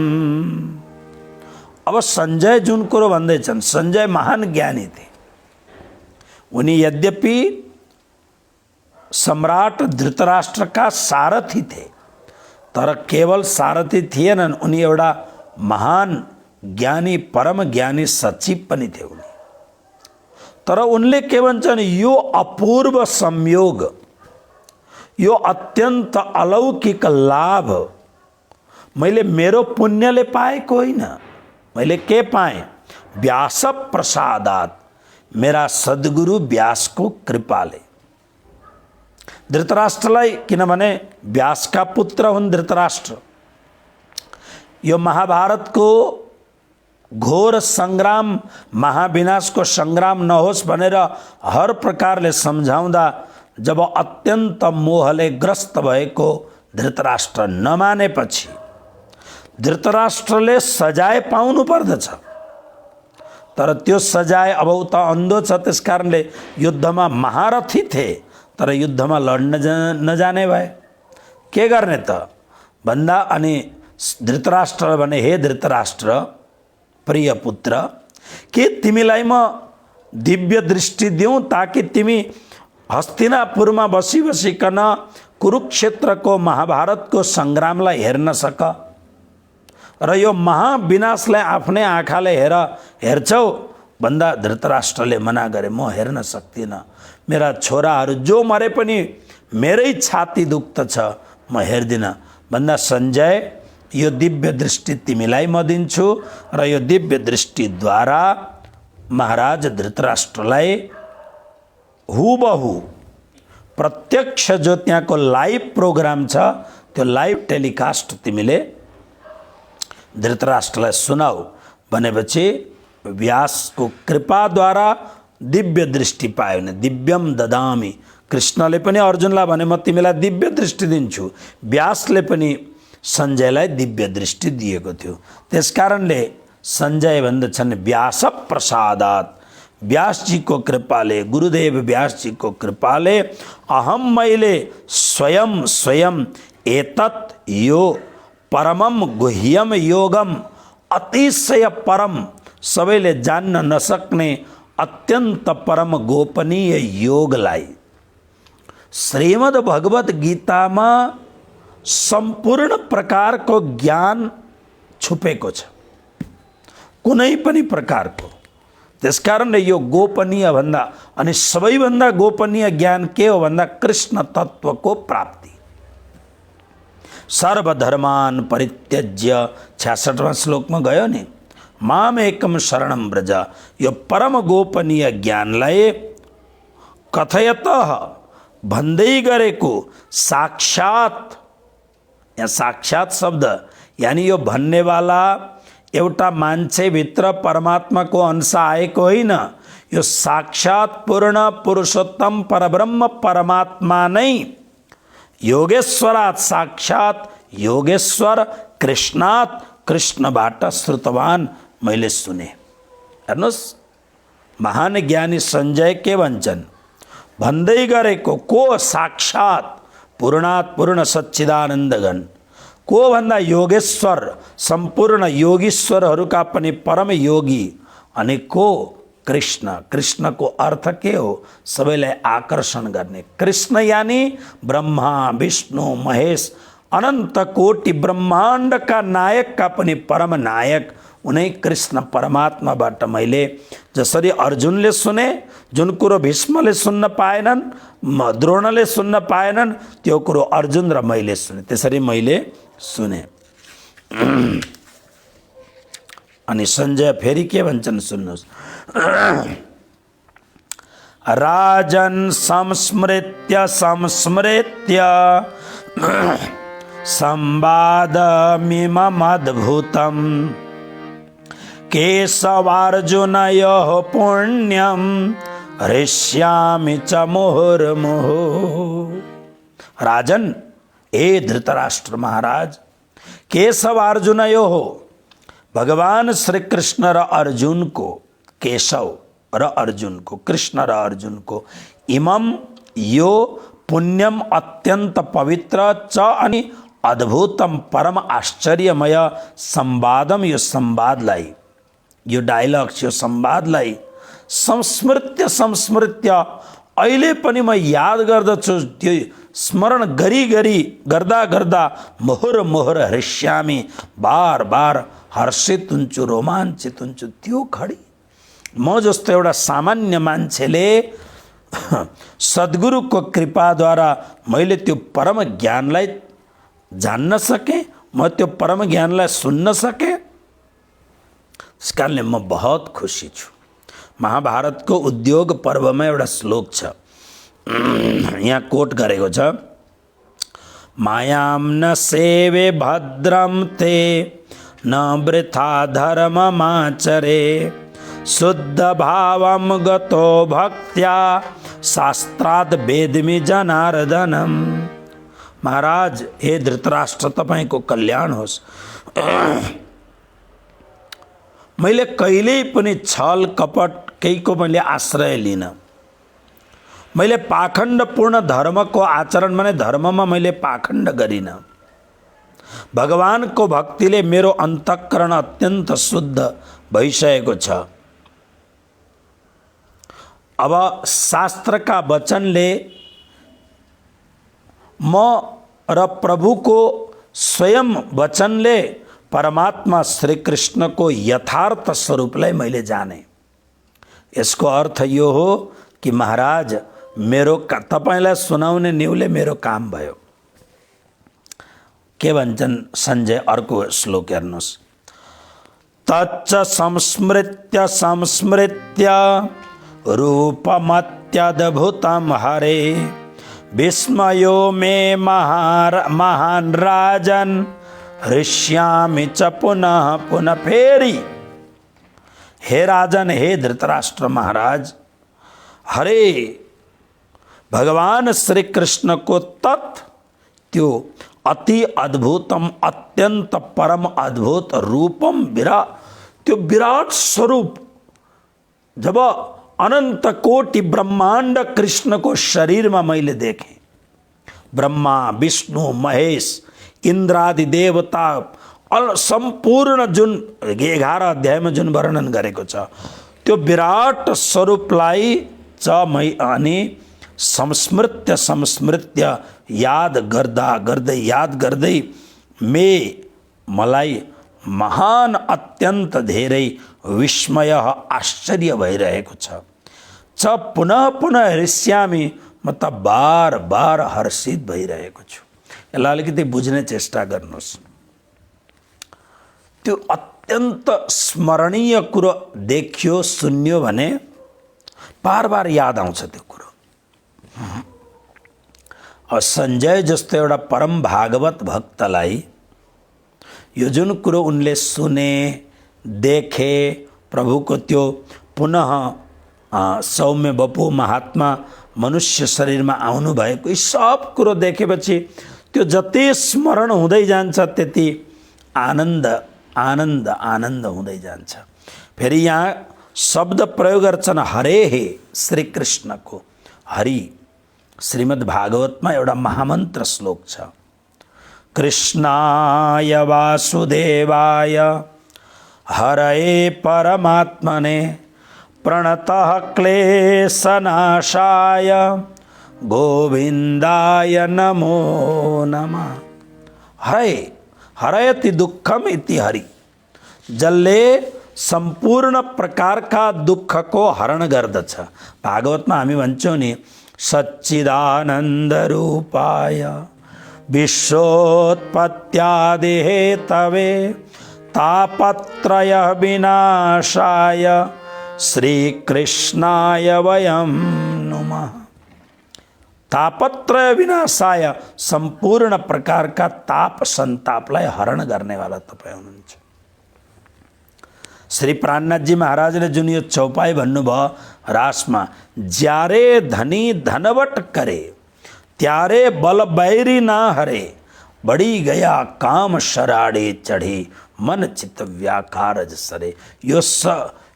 अब संजय जुन कुरो भन्दैछन्, संजय महान ज्ञानी थे। उनी यद्यपि सम्राट धृतराष्ट्रका सारथी थे तर केवल सारथी थिएनन्, उनी एउटा महान ज्ञानी परम ज्ञानी सचिव पनि थिए उनी। तर उनले के भन्छन् यो अपूर्व संयोग, यो अत्यन्त अलौकिक लाभ मैले मेरो पुण्यले पाएको होइन। मैले के पाएँ? व्यास प्रसादात्, मेरा सद्गुरु व्यासको कृपाले। धृतराष्ट्रलाई, किनभने व्यासका पुत्र हुन् धृतराष्ट्र, यो महाभारतको घोर संग्राम महाविनाशको संग्राम नहोस् भनेर हर प्रकारले सम्झाउँदा जब अत्यन्त मोहले ग्रस्त भएको धृतराष्ट्र नमानेपछि धृतराष्ट्रले सजाय पाउनु पर्दछ। तर त्यो सजाय अब उता अन्धो छ, त्यसकारणले युद्धमा महारथी थे तर युद्धमा लड्न नजाने भए। के गर्ने त भन्दा अनि धृतराष्ट्र भने हे धृतराष्ट्र प्रिय पुत्र, के तिमीलाई म दिव्य दृष्टि दिउँ ताकि तिमी हस्तिनापुरमा बसी बसिकन कुरुक्षेत्रको महाभारतको सङ्ग्रामलाई हेर्न सक र यो महाविनाशलाई आफ्नै आँखाले हेर्छौ भन्दा धृतराष्ट्रले मना गरे, म हेर्न सक्दिनँ। मेरा छोराहरू जो मरे पनि मेरै छाती दुख्त छ, म हेर्दिनँ भन्दा संजय यो दिव्य दृष्टि तिमीलाई म दिन्छु र यो दिव्य दृष्टिद्वारा महाराज धृतराष्ट्रलाई हुबहु प्रत्यक्ष जो त्यहाँको लाइभ प्रोग्राम छ त्यो लाइभ टेलिकास्ट तिमीले धृतराष्ट्रलाई सुनाऊ भनेपछि व्यासको कृपाद्वारा दिव्य दृष्टि पायो भने दिव्यम ददामी। कृष्णले पनि अर्जुनलाई भने म तिमीलाई दिव्य दृष्टि दिन्छु, व्यासले पनि संजयलाई दिव्य दृष्टि दिएको थियो। त्यसकारणले संजय भन्दछन् व्यास प्रसादात्, व्यास जी को कृपाले, गुरुदेव व्यास जी को कृपाले अहम मैले स्वयं स्वयं एतत् यो परमम गुह्यम योगम अतिशय परम सबैले जान्न नसक्ने अत्यंत परम गोपनीय योगलाई श्रीमद् भगवत गीतामा संपूर्ण प्रकारको ज्ञान छुपेको छ, कुनै पनि प्रकारको। त्यसकारणले यो गोपनीय भन्दा अनि सबैभन्दा गोपनीय ज्ञान के हो भन्दा कृष्ण तत्त्वको प्राप्ति। सर्वधर्मान परित्यज्य 66वां श्लोकमा गयो नि, माम एकम शरणम व्रज। यो परम गोपनीय ज्ञानलाई कथयतः भन्दै गरेको साक्षात, यहाँ साक्षात शब्द यानी यो भन्नेवाला एउटा मान्छेभित्र परमात्माको अंश आएको होइन, यो साक्षात पूर्ण पुरुषोत्तम परब्रह्म परमात्मा नै योगेश्वरात् साक्षात योगेश्वर कृष्णात् कृष्णबाट श्रुतवान मैले सुने। हेर्नुहोस्, महान ज्ञानी सञ्जय के भन्छन्, भन्दै गरेको को साक्षात पूर्णात् पूर्ण सच्चिदानन्दघन, को भन्दा योगेश्वर सम्पूर्ण योगीश्वरहरूका पनि परम योगी, अनि को कृष्ण। कृष्णको अर्थ के हो, सबैलाई आकर्षण गर्ने। कृष्ण यानी ब्रह्मा विष्णु महेश अनंत कोटि ब्रह्माण्डका नायकका पनि परम नायक उनै कृष्ण परमात्माबाट मैले जसरी अर्जुनले सुने, जुन कुरो भीष्मले सुन्न पाएनन्, द्रोणले सुन्न पाएनन्, त्यो कुरो अर्जुन र मैले सुने, त्यसरी मैले सुने। अनि सञ्जय फेरि के भन्छन् सुन्नुहोस्, राजन् संस्मृत्य संस्मृत्य संवादमिममद्भुतम् केशवार्जुनयोः पुण्यं हृष्यामि च मुहुर्मुहुः। राजन, ए धृतराष्ट्र महाराज, केशवार्जुनयोः भगवान श्री कृष्ण र अर्जुन को, केशव र अर्जुन को, कृष्ण र अर्जुन को, इमम यो पुण्यम अत्यंत पवित्र च अनि अद्भुतम परम आश्चर्यमय संवादम, यो संवादलाई, यो डायलग्स, यो संवादलाई संस्मृत्य संस्मृत्य अहिले पनि म याद गर्दछु, त्यो स्मरण गरी गरी गर्दा गर्दा मोहर मोहर हृष्यामी, बार बार हर्षित हुन्छु, रोमाञ्चित हुन्छु। त्यो खडी म जस्तो एउटा सामान्य मान्छेले सद्गुरुको कृपाद्वारा मैले त्यो परम ज्ञानलाई जान्न सकेँ, म त्यो परम ज्ञानलाई सुन्न सकेँ। त्यस कारणले म बहुत खुसी छु। महाभारतको उद्योग पर्वमा एउटा श्लोक छ, यहाँ कोट गरेको छ, मायाम न सेवे भद्रम ते न वृथा धर्ममाचरे शुद्ध भावम गतो भक्त्या शास्त्राद वेदमि जनार्दनम। महाराज, हे धृतराष्ट्र, तपाईको कल्याण होस्। मैले कहिल्यै पनि छल कपट केहीको मैले आश्रय लिन, मैले पाखण्डपूर्ण धर्मको आचरण माने धर्ममा मैले पाखण्ड गरिन। भगवानको भक्तिले मेरो अन्तःकरण अत्यन्त शुद्ध भइसकेको छ। अब शास्त्रका वचनले म र प्रभुको स्वयं वचनले परमात्मा श्री कृष्णको यथार्थ स्वरूपलाई मैले जाने। यसको अर्थ यो हो कि महाराज, मेरो तपाईलाई सुनाउने न्यूले मेरो काम भयो। के भन्छन् सञ्जय, अर्को श्लोक हेर्नुहोस्, तच्च संस्मृत्य संस्मृत्य रूपमत्यद्भुतं हरे विस्मयो मे महान राजन हृष्यामि च पुनः पुनः। फेरि हे राजन, हे धृतराष्ट्र महाराज, हरे भगवान श्री कृष्ण को तत् त्यो अति अद्भुतम अत्यंत परम अद्भुत रूपम त्यो विराट स्वरूप जब अनंत कोटि ब्रह्मांड कृष्ण को शरीर में मैले देखेँ। ब्रह्मा विष्णु महेश इन्द्रादि देवता संपूर्ण जुन 11 अध्यायमा जुन वर्णन गरेको छ त्यो विराट स्वरूपलाई अनि संस्मृत्य संस्मृत्य याद गर्दै मलाई महान अत्यन्त धेरै विस्मय आश्चर्य भइरहेको छ। पुनः पुनः हृष्यामि, म त बार बार हर्षित भइरहेको छु। यसलाई अलिकति बुझ्ने चेष्टा गर्नुहोस्। त्यो अत्यन्त स्मरणीय कुरो देखियो सुन्यो भने बार बार याद आउँछ त्यो कुरो। सञ्जय जस्तो एउटा परम भागवत भक्तलाई यो जुन कुरो उनले सुने देखे, प्रभुको त्यो पुनः सौम्य बपु महात्मा मनुष्य शरीरमा आउनु भएको यी सब कुरो देखेपछि त्यो जति स्मरण हुँदै जान्छ त्यति आनन्द आनन्द आनन्द हुँदै जान्छ। फेरि यहाँ शब्द प्रयोग गर्छन् हरे हे श्री कृष्णको। हरि श्रीमद् भागवतमा एउटा महामन्त्र श्लोक छ, कृष्णाय वासुदेवाय हरये परमात्मने प्रणतः क्लेशनाशाय गोविंदाय नमो नमः। हरे हरयति दुःखम इति हरि, जसले संपूर्ण प्रकारका दुःखको हरण गर्दछ। भागवतमा हामी भन्छौँ नि सच्चिदानन्द रूपाय विश्वोत्पत्त्यादि हेतवे तापत्रय विनाशाय श्रीकृष्णाय वयं नुमः। तापत्रय विनाशाय, संपूर्ण प्रकार का ताप संतापलाई हरण गर्नेवाला तपाईँ हुनुहुन्छ। श्री प्राणनाथ जी महाराजले जुन यो चौपाई भन्नुभयो रासमा, ज्यारे धनी धनवट करे त्यारे बल बैरी ना हरे, बड़ी गया काम शराड़े चढ़े मन चित्त व्याकारज सरे।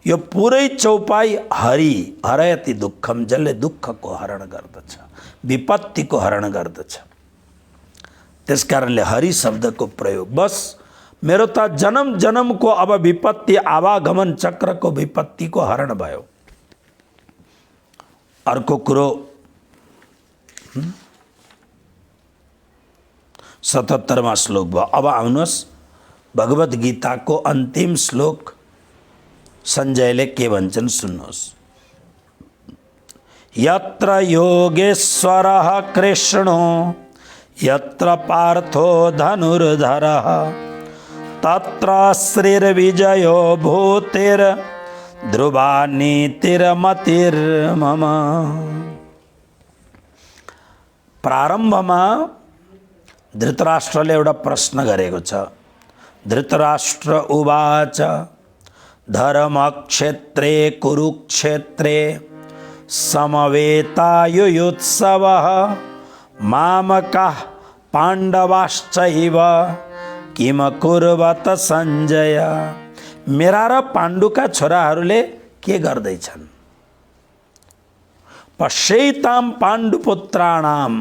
यो पुरै चौपाई हरि हरयति दुःखम, जसले दुःखको हरण गर्दछ, विपत्तिको हरण गर्दछ। त्यसकारणले हरि शब्दको प्रयोग। बस मेरो त जन्म जन्मको अब विपत्ति आवागमन चक्रको विपत्तिको हरण भयो। अर्को कुरो 77वां श्लोक भयो। अब आउनुहोस् भगवत गीताको अन्तिम श्लोक संजयले के भन्छन् सुन्नुहोस्। यत्र योगेश्वरः कृष्णो यत्र पार्थो धनुर्धरः तत्र श्रीर्विजयो भूतिर् ध्रुवा नीतिर्मतिर्मम। प्रारम्भमा धृतराष्ट्रले एउटा प्रश्न गरेको छ। धृतराष्ट्र उवाच धर्मक्षेत्रे कुरुक्षेत्रे समवेतायुयुत्सवः मामकाः पाण्डवाश्चैव किम कुर्वत सञ्जय। मेरा र पाण्डुका छोराहरूले के गर्दैछन्? पश्यैताम पाण्डुपुत्राणाम,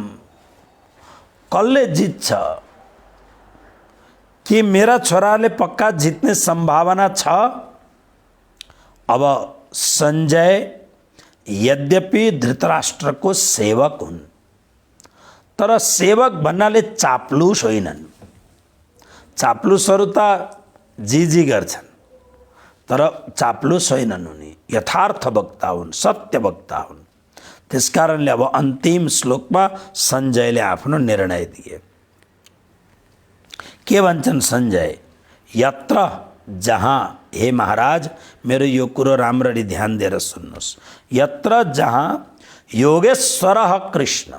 कसले जित्छ? कि मेरा छोराले पक्का जित्ने संभावना छ? अब संजय यद्यपि धृतराष्ट्रको सेवक हुन्, तर सेवक भन्नाले चाप्लुस होइनन्। चाप्लुसहरू त जी गर्छन्, तर चाप्लुस होइनन् उनी, यथार्थ वक्ता हुन्, सत्य वक्ता हुन्। त्यसकारणले अब अन्तिम श्लोकमा संजयले आफ्नो निर्णय दिए। के भन्छन् संजय? यत्र, जहाँ, हे महाराज मेरो यो कुरो राम्ररी ध्यान दिएर सुन्नुहोस्। यत्र जहाँ योगेश्वरः कृष्ण,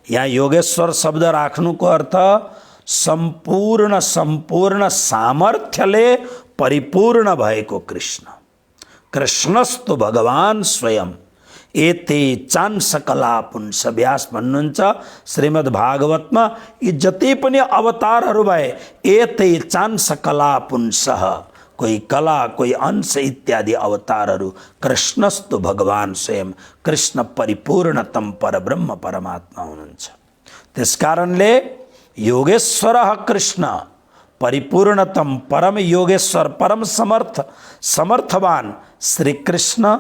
यहाँ योगेश्वर शब्द राख्नुको अर्थ संपूर्ण सामर्थ्यले परिपूर्ण भएको कृष्ण। कृष्णस्तु भगवान स्वयं एते चान्सकला पुंस। व्यास भन्नुहुन्छ श्रीमद् भागवतमा यी जति पनि अवतारहरू भए एते चान्सकला पुंसः, कोही कला, कोही अंश इत्यादि अवतारहरू कृष्णस्तु भगवान स्वयं, कृष्ण परिपूर्णतम परब्रह्म परमात्मा हुनुहुन्छ। त्यसकारणले योगेश्वरः कृष्ण परिपूर्णतम परम योगेश्वर परम समर्थवान श्री कृष्ण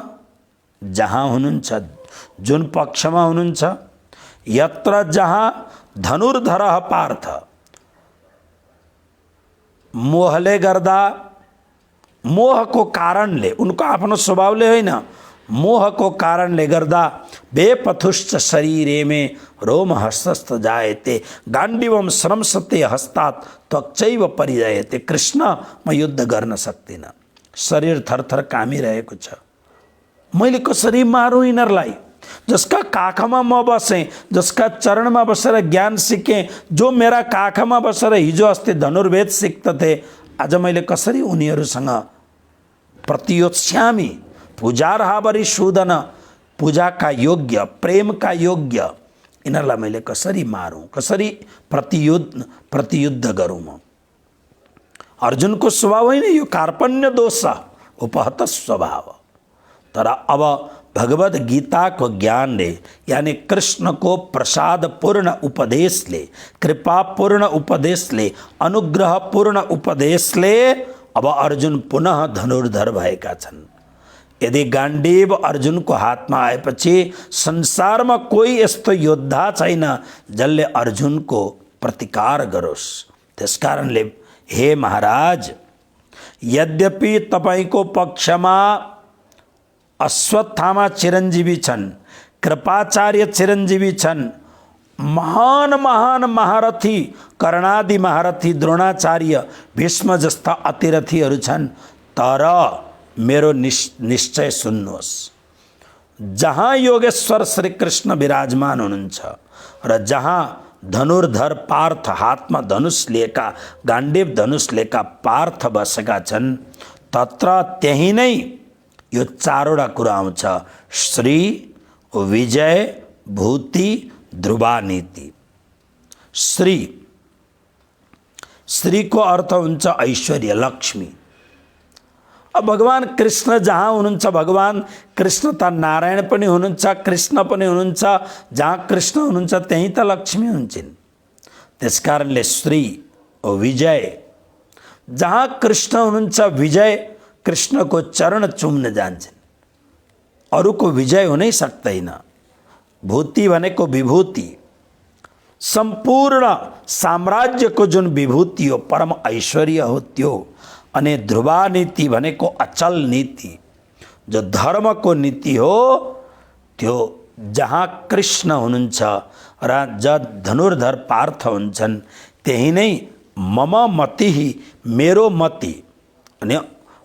जहाँ हुनुहुन्छ, जुन पक्षमा हुनुहुन्छ, यत्र जहाँ धनुर्धरः पार्थ, मोहले गर्दा, मोहको कारणले, उनको आफ्नो स्वभावले होइन, मोहको कारणले गर्दा बेपथुश्च शरीरे में रोम हस्तस्थ जायते गाण्डीवम श्रमसते हस्तात त्वक्चैव परिजायते। कृष्ण म युद्ध गर्न सक्दिनँ, शरीर थरथर कामिरहेको छ, मैले कसरी मारौँ यिनीहरूलाई? जसका काखमा म बसेँ, जसका चरणमा बसेर ज्ञान सिकेँ, जो मेरा काखमा बसेर हिजो अस्ति धनुर्वेद सिक्दथे, आज मैले कसरी उनीहरूसँग प्रतियोत्स्यामी? पूजार्हावरी सूदन, पूजाका योग्य, प्रेमका योग्य यिनीहरूलाई मैले कसरी मारौँ, कसरी प्रतियुद्ध गरौँ? म अर्जुनको स्वभाव होइन यो, कार्पण्य दोष उपहत स्वभाव। तर अब भगवद गीताको ज्ञानले, यानी कृष्णको प्रसादपूर्ण उपदेशले, कृपापूर्ण उपदेशले, अनुग्रहपूर्ण उपदेशले अब अर्जुन पुनः धनुर्धर भएका छन्। यदि गाण्डीव अर्जुनको हातमा आएपछि संसारमा कोही यस्तो योद्धा छैन जसले अर्जुनको प्रतिकार गरोस्। त्यसकारणले हे महाराज, यद्यपि तपाईको पक्षमा अश्वत्थामा चिरञ्जीवी छन्, कृपाचार्य चिरञ्जीवी छन्, महान महान महारथी कर्णादि महारथी द्रोणाचार्य भीष्म जस्ता अतिरथीहरू छन्, तर मेरो निश्चय सुन्नुहोस्, जहाँ योगेश्वर श्री कृष्ण विराजमान हुनुहुन्छ र जहाँ धनुर्धर पार्थ, हातमा धनुष लिएका, गाण्डीव धनुष लिएका पार्थ बसेका छन्, तत्र त्यही नै यो चारवटा कुरा आउँछ, श्री, विजय, भूति, ध्रुवा नीति। श्री, श्रीको अर्थ हुन्छ ऐश्वर्य, लक्ष्मी। अब भगवान कृष्ण जहाँ हुनुहुन्छ, भगवान कृष्ण त नारायण पनि हुनुहुन्छ, कृष्ण पनि हुनुहुन्छ, जहाँ कृष्ण हुनुहुन्छ त्यहीँ त लक्ष्मी हुन्छन्। त्यसकारणले श्री, विजय, जहाँ कृष्ण हुनुहुन्छ विजय, कृष्णको चरण चुम्न जान्छन्, अरूको विजय हुनै सक्दैन। भूति भनेको विभूति, सम्पूर्ण साम्राज्यको जुन विभूति हो, परम ऐश्वर्य हो त्यो। अनि ध्रुवा नीति भनेको अचल नीति, जो धर्मको नीति हो, त्यो जहाँ कृष्ण हुनुहुन्छ र ज धनुर्धर पार्थ हुन्छन् त्यही नै मम मति, मेरो मति। अनि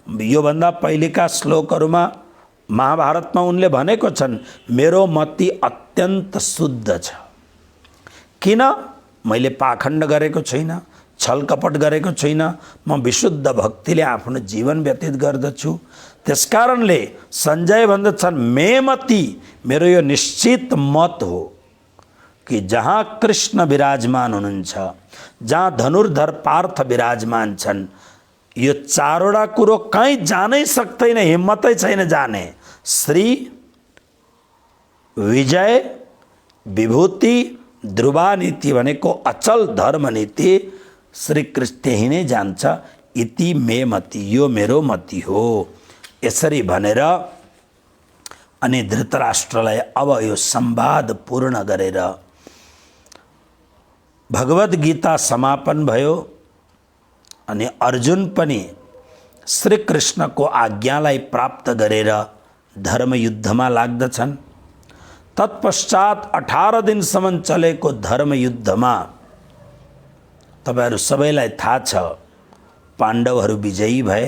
योभन्दा पहिलेका श्लोकहरूमा महाभारतमा उनले भनेको छन्, मेरो मति अत्यन्त शुद्ध छ। किन? मैले पाखण्ड गरेको छैन, छलकपट गरेको छैन, म विशुद्ध भक्तिले आफ्नो जीवन व्यतीत गर्दछु। त्यसकारणले सञ्जय भन्दछन्, मे मति, मेरो यो निश्चित मत हो कि जहाँ कृष्ण विराजमान हुनुहुन्छ, जहाँ धनुर्धर पार्थ विराजमान छन्, यो चारवटा कुरो कहीँ जानै सक्दैन, हिम्मतै छैन जाने। श्री, विजय, विभूति, ध्रुवा नीति भनेको अचल धर्म नीति श्री कृष्ण त्यही नै जान्छ। इति मे मति, यो मेरो मति हो। यसरी भनेर अनि धृतराष्ट्रलाई अब यो संवाद पूर्ण गरेर भगवद गीता समापन भयो। अनि अर्जुन पनि श्री कृष्णको आज्ञालाई प्राप्त गरेर धर्मयुद्धमा लाग्दछन्। तत्पश्चात 18 दिनसम्म चलेको धर्मयुद्धमा तपाईहरु सबैलाई थाहा छ, पाण्डवहरू विजयी भए,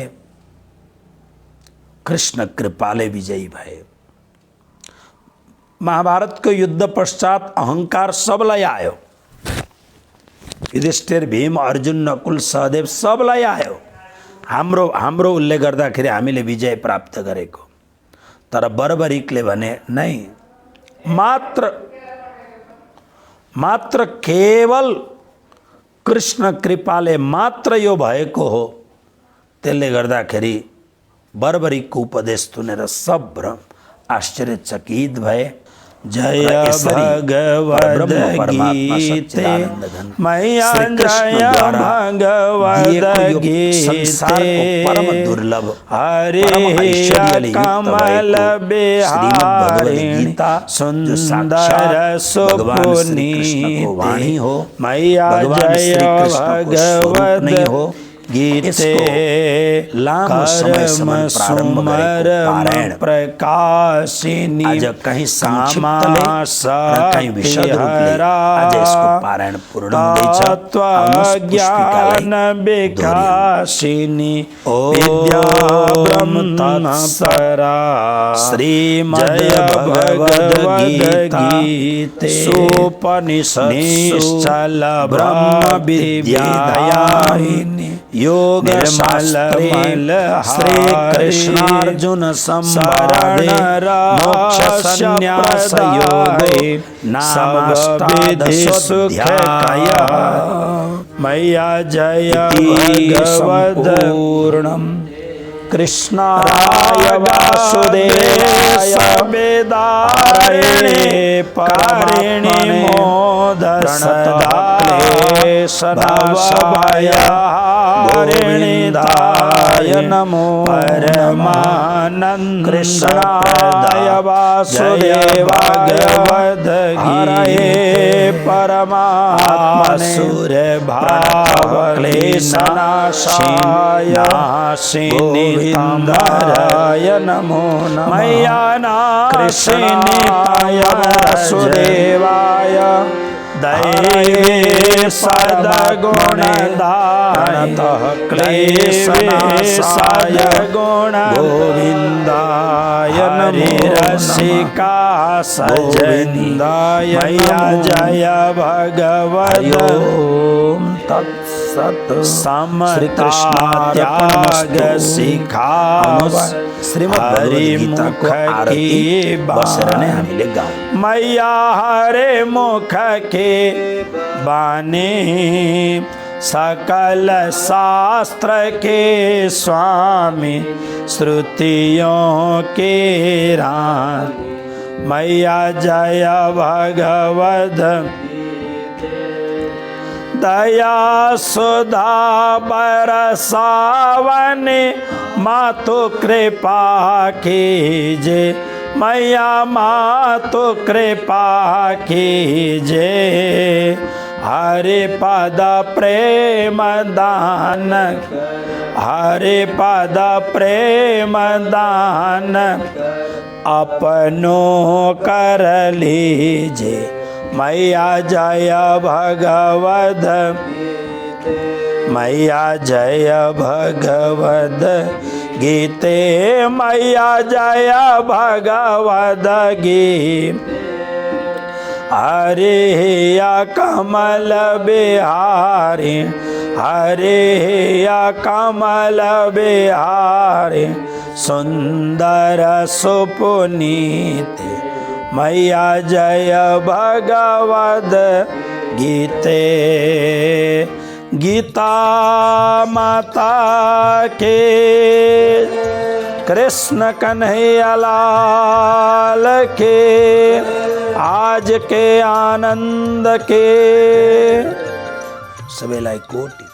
कृष्ण कृपाले विजयी भए। महाभारतको युद्ध पश्चात अहंकार सबलाई आयो, युधिष्ठिर, भीम, अर्जुन, नकुल, सहदेव सबलाई आयो, हाम्रो उल्लेख गर्दाखेरि हामीले विजय प्राप्त गरेको। तर बर्बरिकले भने नै, मात्र केवल कृष्ण कृपाले मात्र यो भएको हो, त्यसले गर्दाखेरि बर्बरीको उपदेश सुनेर सब ब्रह्म आश्चर्यचकित भए। जय भगवद गीते मैया जय भगवद गीते हरे कमल बिहारी सुंदर सुपुनीते मैया जय भगवद गीते कर्म सुमर प्रकाशिनी आज कहीं कहीं विशद आज इसको पारायण पूर्ण ज्ञान विकासिनी विद्या ब्रह्मपरा श्रीमद् भगवद गीते सुपनिषद ब्रह्म विद्यायिनी योग श्री कृष्णार्जुन संवादे मोक्ष संन्यास योगे नामाष्टादशोऽध्याय मैया जय भगवद पूर्णम्। कृष्णाय वासुदेवाय वेदारणे पारिणे मोदः सदा क्लेशनाशाय गोविन्दाय नमो परमानन्द कृष्णाय वासुदेवाय हरये परमात्मने भाव क्लेशनाशाय गोविन्दाय नमो नमः मैया कृष्णाय वासुदेवाय दैवे सद्गुणदायिनः क्लेशनाशाय गोविन्दाय नमो रसिका सजनिन्दाय मैया जय भगवद तत्सत् समता त्याग सिखाव श्रीमद् की बसरने हामीले गाउँ। मैया हरे मुख के बानी सकल शास्त्र के स्वामी श्रुतियों के राम मैया जय भगवद दया सुधा बरसावन मातु कृपा कीजे मैया मातु कृपा कीजे हरे पद प्रेम दान हरे पद प्रेम दान अपनो कर लीजे मैया जय भगवद मैया जय भगवद गीते मैया जय भगवद गीत हरे या कमल बिहारी हरे या कमल बिहारी सुंदर सुपुनीते मैया जय भगवद गीते गीता माता के कृष्ण कन्हैया लाल के आज के आनंद के सबैलाई कोटि